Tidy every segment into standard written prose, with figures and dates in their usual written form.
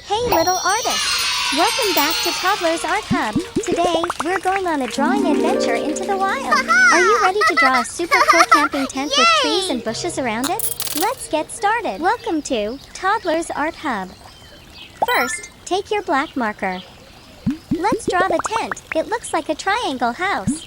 Hey little artists! Welcome back to Toddlers Art Hub. Today, we're going on a drawing adventure into the wild. Are you ready to draw a super cool camping tent with trees and bushes around it? Let's get started. Welcome to Toddlers Art Hub. First, take your black marker. Let's draw the tent. It looks like a triangle house.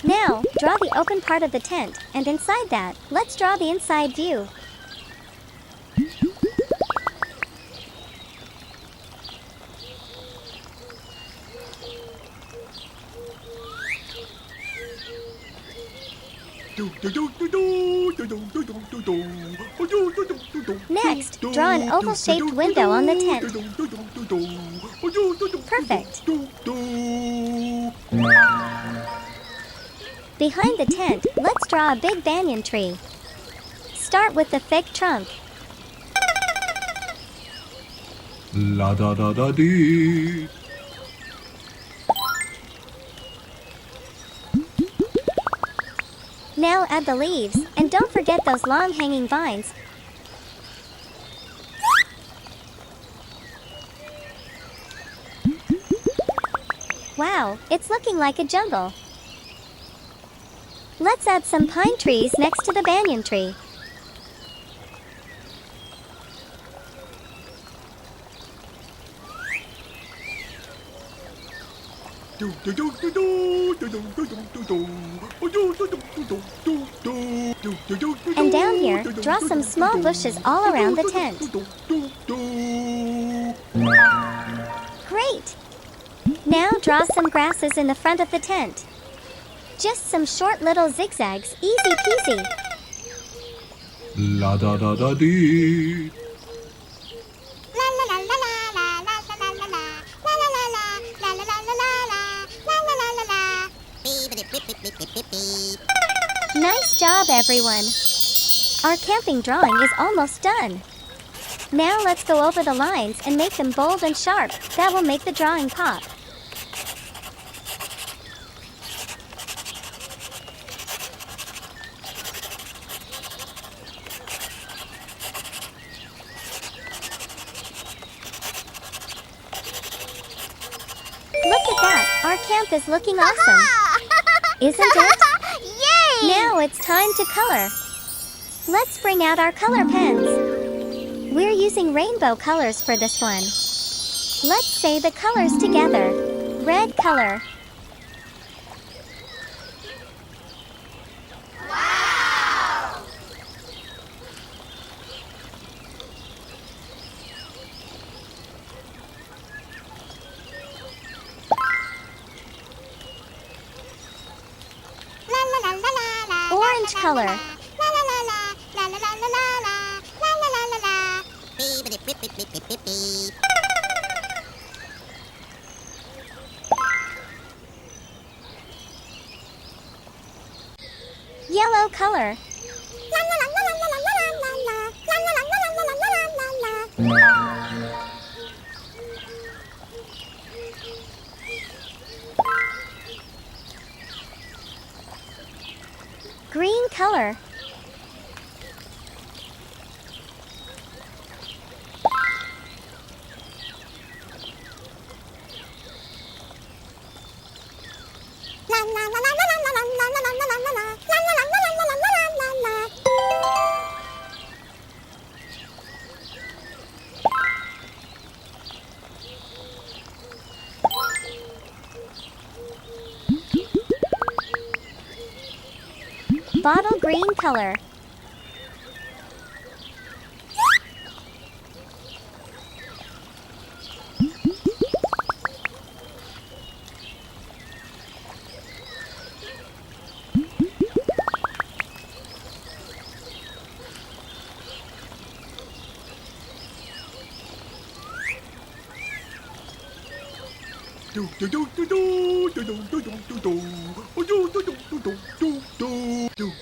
Now, draw the open part of the tent, and inside that, let's draw the inside view. Next, draw an oval-shaped window on the tent. Perfect. Behind the tent, let's draw a big banyan tree. Start with the thick trunk. La da da da dee. Now add the leaves, and don't forget those long hanging vines. Wow, it's looking like a jungle. Let's add some pine trees next to the banyan tree. And down here, draw some small bushes all around the tent. Great! Now draw some grasses in the front of the tent. Just some short little zigzags, easy peasy. La da da da dee. Nice job, everyone. Our camping drawing is almost done. Now let's go over the lines and make them bold and sharp. That will make the drawing pop. Look at that! Our camp is looking awesome! Isn't it? Yay! Now it's time to color. Let's bring out our color pens. We're using rainbow colors for this one. Let's say the colors together. Red color. Wow! Orange color. Yellow color. Green color. Bottle green color.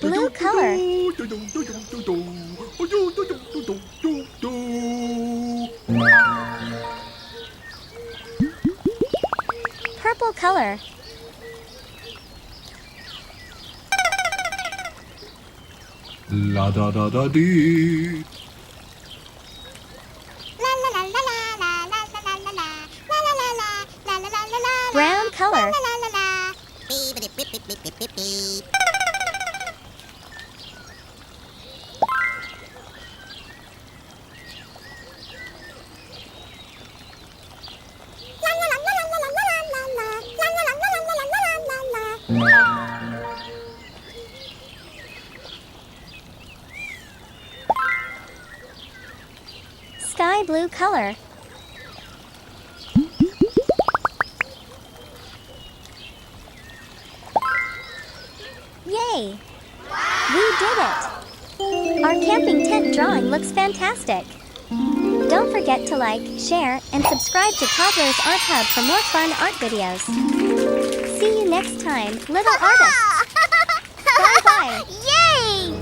Blue color. Purple color. La da da da dee. Brown color. Sky blue color. Yay! We did it! Our camping tent drawing looks fantastic. Don't forget to like, share, and subscribe to Toddlers Art Hub for more fun art videos. See you next time, little artists! Bye-bye! Yay!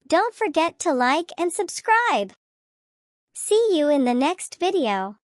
Don't forget to like and subscribe. See you in the next video.